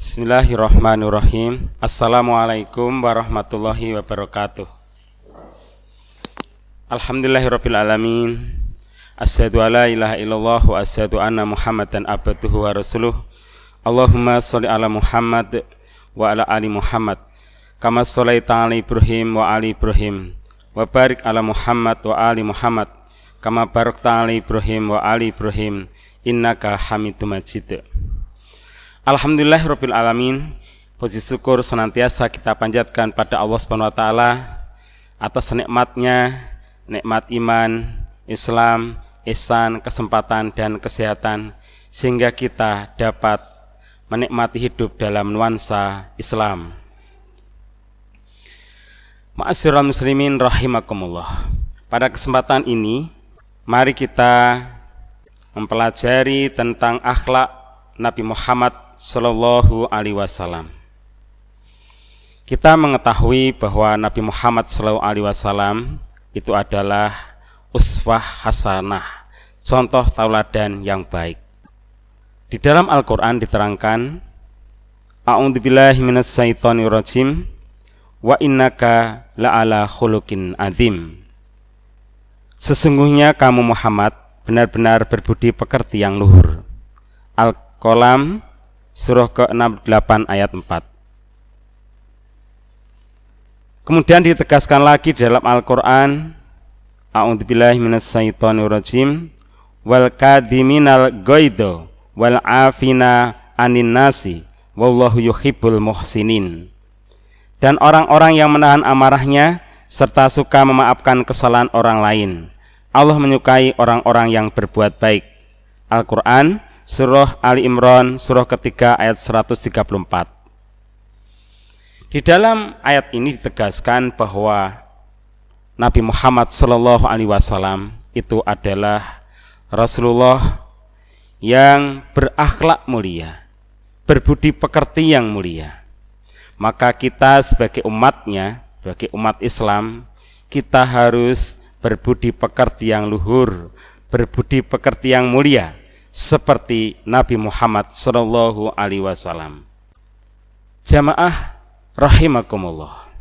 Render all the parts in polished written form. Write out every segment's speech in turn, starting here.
Bismillahirrahmanirrahim. Assalamualaikum warahmatullahi wabarakatuh. Alhamdulillahirabbil alamin. Asyhadu alla ilaha illallah wa asyhadu anna Muhammadan abduhu wa rasuluh. Allahumma sholli ala Muhammad wa ala ali Muhammad kama shallaita ala Ibrahim wa ali Ibrahim wa barik ala Muhammad wa ali Muhammad kama barakta ala Ibrahim wa ali Ibrahim innaka Hamidum Majid. Alhamdulillahirabbil alamin. Puji syukur senantiasa kita panjatkan pada Allah Subhanahu wa taala atas nikmatnya, nikmat iman, Islam, ihsan, kesempatan dan kesehatan sehingga kita dapat menikmati hidup dalam nuansa Islam. Ma'asyiral muslimin rahimakumullah. Pada kesempatan ini mari kita mempelajari tentang akhlak Nabi Muhammad Sallallahu Alaihi Wasallam. Kita mengetahui bahwa Nabi Muhammad Sallallahu Alaihi Wasallam itu adalah uswah hasanah, contoh tauladan yang baik. Di dalam Al-Quran diterangkan, A'udzubillahi minasyaitonirrajim, wa innaka la'ala khuluqin azim. Sesungguhnya kamu Muhammad benar-benar berbudi pekerti yang luhur. Al-Qalam surah ke-68 ayat 4. Kemudian ditegaskan lagi dalam Al-Quran, A'udzubillahi minasyaitonirrajim, wal kadhiminal ghaidha wal afina anin nasi wallahu yuhibbul muhsinin. Dan orang-orang yang menahan amarahnya serta suka memaafkan kesalahan orang lain, Allah menyukai orang-orang yang berbuat baik. Al-Quran surah Ali Imran surah ketiga ayat 134. Di dalam ayat ini ditegaskan bahwa Nabi Muhammad Sallallahu Alaihi Wasallam itu adalah Rasulullah yang berakhlak mulia, berbudi pekerti yang mulia. Maka kita sebagai umatnya, sebagai umat Islam, kita harus berbudi pekerti yang luhur, berbudi pekerti yang mulia seperti Nabi Muhammad Sallallahu Alaihi Wasallam. Jamaah rahimakumullah.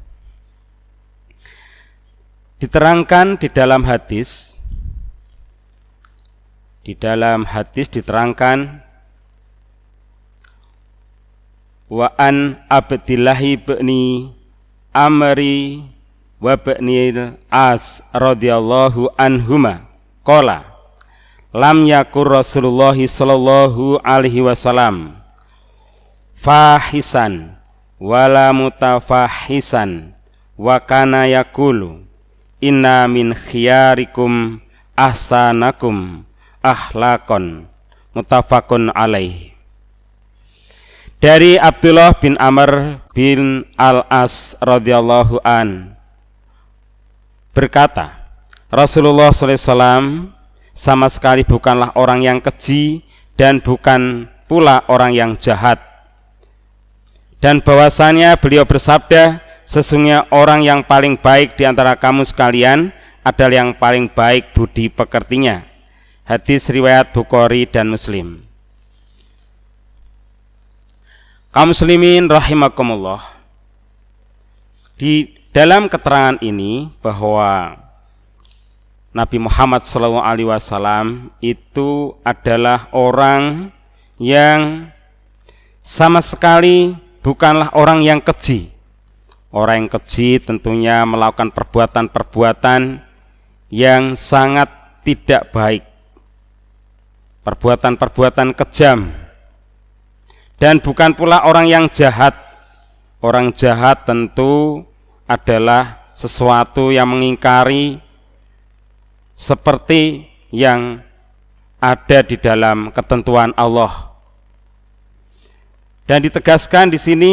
Diterangkan di dalam hadis diterangkan wa an Abdillahi ibni Amri wa ibni As radhiyallahu anhuma qala lam yakur Rasulullah sallallahu alaihi wasallam fahisan wala mutafahisan wa kana yaqulu inna min khiyarikum ahsanakum akhlaqan muttafaqun alaih. Dari Abdullah bin Amr bin Al-As radhiyallahu an berkata, Rasulullah sallallahu alaihi wasallam sama sekali bukanlah orang yang keji dan bukan pula orang yang jahat. Dan bahwasanya beliau bersabda, sesungguhnya orang yang paling baik di antara kamu sekalian adalah yang paling baik budi pekertinya. Hadis riwayat Bukhari dan Muslim. Kaum muslimin rahimakumullah. Di dalam keterangan ini bahwa Nabi Muhammad SAW itu adalah orang yang sama sekali bukanlah orang yang keji. Orang yang keji tentunya melakukan perbuatan-perbuatan yang sangat tidak baik, perbuatan-perbuatan kejam. Dan bukan pula orang yang jahat. Orang jahat tentu adalah sesuatu yang mengingkari seperti yang ada di dalam ketentuan Allah. Dan ditegaskan di sini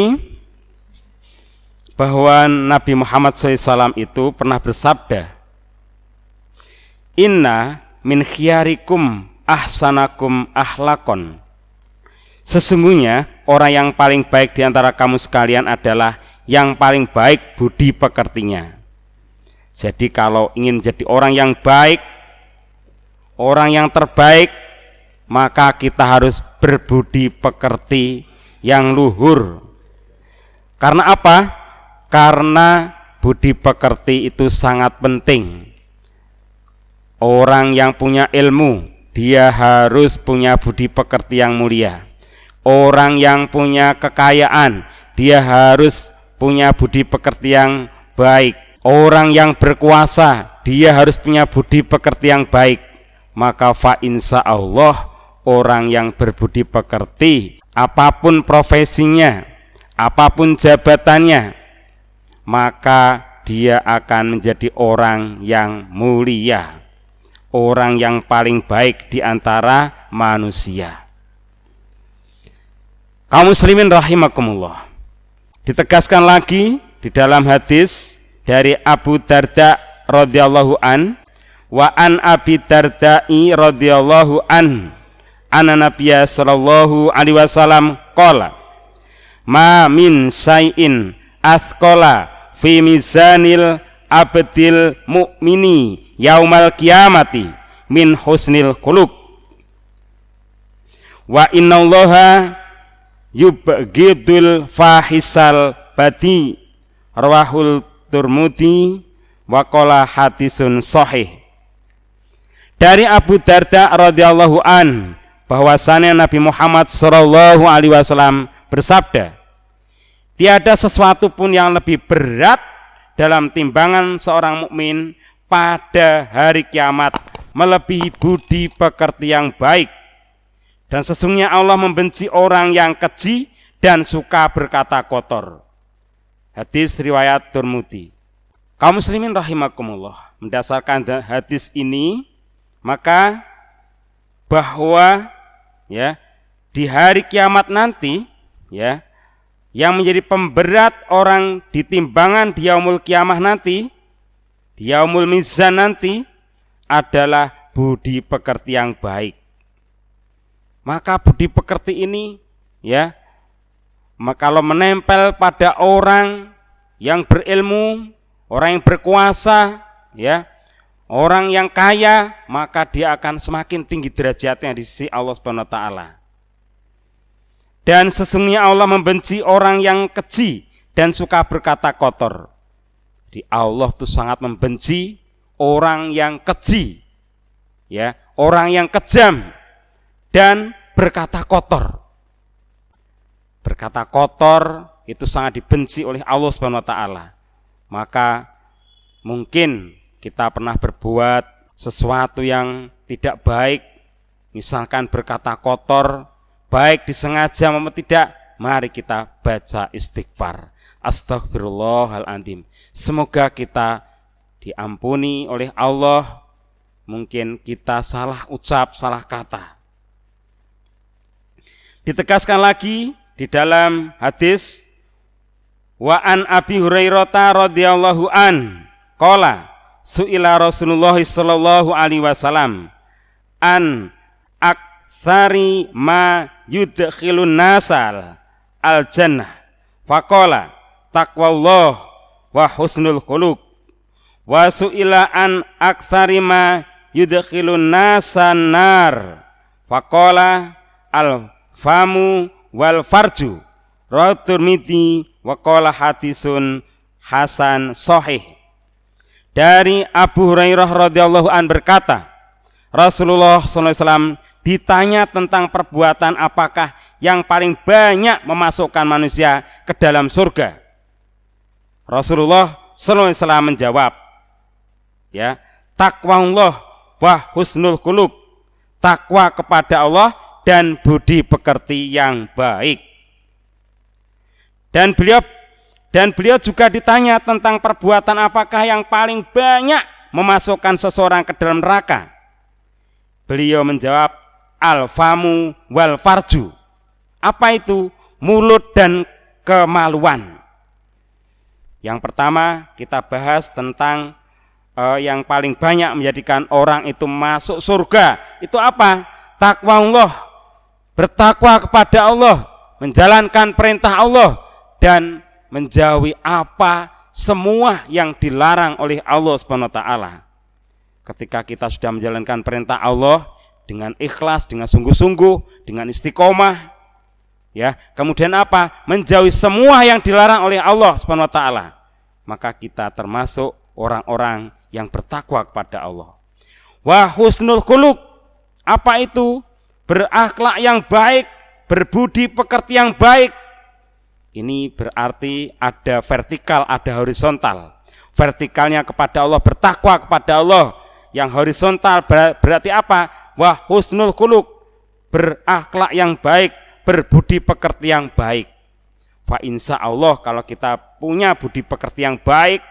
bahwa Nabi Muhammad SAW itu pernah bersabda, inna min khiyarikum ahsanakum akhlaqan. Sesungguhnya orang yang paling baik di antara kamu sekalian adalah yang paling baik budi pekertinya. Jadi kalau ingin menjadi orang yang baik, orang yang terbaik, maka kita harus berbudi pekerti yang luhur. Karena apa? Karena budi pekerti itu sangat penting. Orang yang punya ilmu, dia harus punya budi pekerti yang mulia. Orang yang punya kekayaan, dia harus punya budi pekerti yang baik. Orang yang berkuasa, dia harus punya budi pekerti yang baik. Maka fa insya Allah orang yang berbudi pekerti, apapun profesinya, apapun jabatannya, maka dia akan menjadi orang yang mulia, orang yang paling baik di antara manusia. Kaum muslimin rahimakumullah. Ditegaskan lagi di dalam hadis dari Abu Darda radhiyallahu an, wa an Abi Darda'i radhiyallahu an, anna Nabiyya sallallahu alaihi wasallam qala, ma min syai'in athqala fi mizanil abdil mu'mini yaumal qiyamati min husnil khuluq, wa innallaha yubghidul fahisal badi, rawahul Turmudi wa qala hadisun sahih. Dari Abu Darda radhiyallahu an, bahwasanya Nabi Muhammad sallallahu alaihi wasallam bersabda, tiada sesuatu pun yang lebih berat dalam timbangan seorang mukmin pada hari kiamat melebihi budi pekerti yang baik, dan sesungguhnya Allah membenci orang yang keji dan suka berkata kotor. Hadis riwayat Turmudi. Kaum muslimin rahimakumullah, mendasarkan hadis ini, maka bahwa ya di hari kiamat nanti, ya, yang menjadi pemberat orang di timbangan di yaumul kiamah nanti, di yaumul mizan nanti, adalah budi pekerti yang baik. Maka budi pekerti ini, ya, kalau menempel pada orang yang berilmu, orang yang berkuasa, ya, orang yang kaya, maka dia akan semakin tinggi derajatnya di sisi Allah Subhanahu wa taala. Dan sesungguhnya Allah membenci orang yang keji dan suka berkata kotor. Jadi Allah itu sangat membenci orang yang keji, ya, orang yang kejam dan berkata kotor. Berkata kotor itu sangat dibenci oleh Allah Subhanahu wa taala. Maka mungkin kita pernah berbuat sesuatu yang tidak baik, misalkan berkata kotor, baik disengaja maupun tidak, mari kita baca istighfar. Astaghfirullahaladzim. Semoga kita diampuni oleh Allah. Mungkin kita salah ucap, salah kata. Ditegaskan lagi di dalam hadis, wa an Abi Hurairah radhiyallahu an qala su'ila Rasulullah sallallahu alaihi wasallam an aktsari ma yudkhilun nasal al jannah faqala taqwallah wa husnul khuluq, wa su'ila an aktsari ma yudkhilun nasan nar faqala al famu wal farju, rawahu Tirmidzi wa qala hadisun hasan sahih. Dari Abu Hurairah radhiyallahu an berkata, Rasulullah SAW ditanya tentang perbuatan apakah yang paling banyak memasukkan manusia ke dalam surga. Rasulullah SAW menjawab, ya, taqwallah wa husnul khuluq, takwa kepada Allah dan budi pekerti yang baik. Dan beliau juga ditanya tentang perbuatan apakah yang paling banyak memasukkan seseorang ke dalam neraka. Beliau menjawab, al-famu wal farju. Apa itu? Mulut dan kemaluan. Yang pertama kita bahas tentang yang paling banyak menjadikan orang itu masuk surga. Itu apa? Takwa Allah, bertakwa kepada Allah, menjalankan perintah Allah, dan menjauhi apa semua yang dilarang oleh Allah Subhanahu wa taala. Ketika kita sudah menjalankan perintah Allah dengan ikhlas, dengan sungguh-sungguh, dengan istiqomah, Ya, kemudian apa? Menjauhi semua yang dilarang oleh Allah Subhanahu wa taala. Maka kita termasuk orang-orang yang bertakwa kepada Allah. Wa husnul khuluq. Apa itu? Berakhlak yang baik, berbudi pekerti yang baik. Ini berarti ada vertikal, ada horizontal. Vertikalnya kepada Allah, bertakwa kepada Allah. Yang horizontal berarti apa? Wa husnul khuluq. Berakhlak yang baik, berbudi pekerti yang baik. Fa insya Allah kalau kita punya budi pekerti yang baik,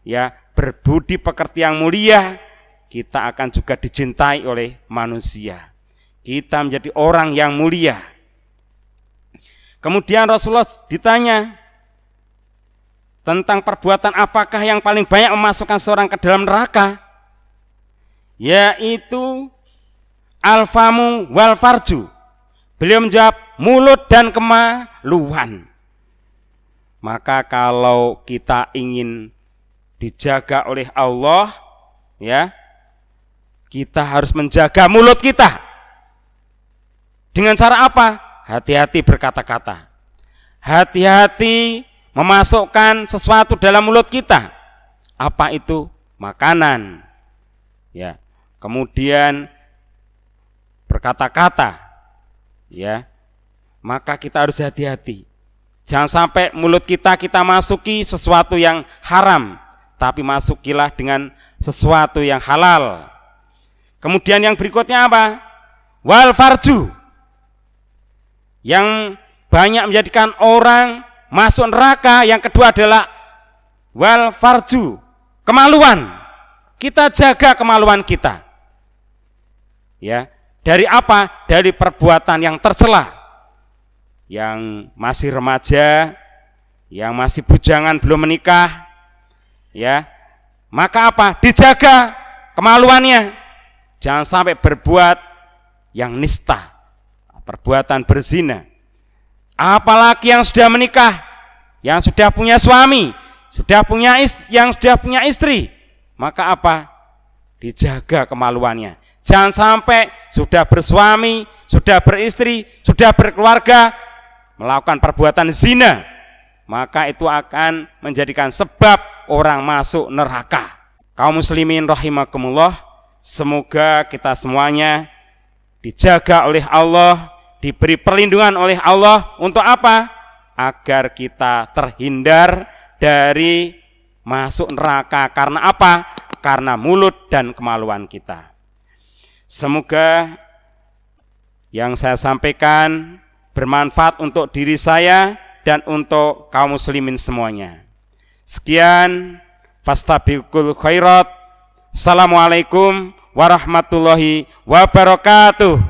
ya, berbudi pekerti yang mulia, kita akan juga dicintai oleh manusia. Kita menjadi orang yang mulia. Kemudian Rasulullah ditanya tentang perbuatan apakah yang paling banyak memasukkan seorang ke dalam neraka, yaitu al-famu wal farju. Beliau menjawab, mulut dan kemaluan. Maka kalau kita ingin dijaga oleh Allah, ya, kita harus menjaga mulut kita. Dengan cara apa? Hati-hati berkata-kata. Hati-hati memasukkan sesuatu dalam mulut kita. Apa itu? Makanan. Ya. Kemudian berkata-kata. Ya, maka kita harus hati-hati. Jangan sampai mulut kita masuki sesuatu yang haram, tapi masukilah dengan sesuatu yang halal. Kemudian yang berikutnya apa? Wal farju. Yang banyak menjadikan orang masuk neraka, yang kedua adalah wal farju, kemaluan. Kita jaga kemaluan kita. Ya. Dari apa? Dari perbuatan yang tercela. Yang masih remaja, yang masih bujangan belum menikah, ya. Maka apa? Dijaga kemaluannya. Jangan sampai berbuat yang nista, perbuatan berzina. Apalagi yang sudah menikah, yang sudah punya suami, yang sudah punya istri. Maka apa? Dijaga kemaluannya. Jangan sampai sudah bersuami, sudah beristri, sudah berkeluarga, melakukan perbuatan zina. Maka itu akan menjadikan sebab orang masuk neraka. Kaum muslimin rahimakumullah, semoga kita semuanya dijaga oleh Allah, diberi perlindungan oleh Allah. Untuk apa? Agar kita terhindar dari masuk neraka. Karena apa? Karena mulut dan kemaluan kita. Semoga yang saya sampaikan bermanfaat untuk diri saya dan untuk kaum muslimin semuanya. Sekian, fastabiqul khairat. Assalamualaikum warahmatullahi wabarakatuh.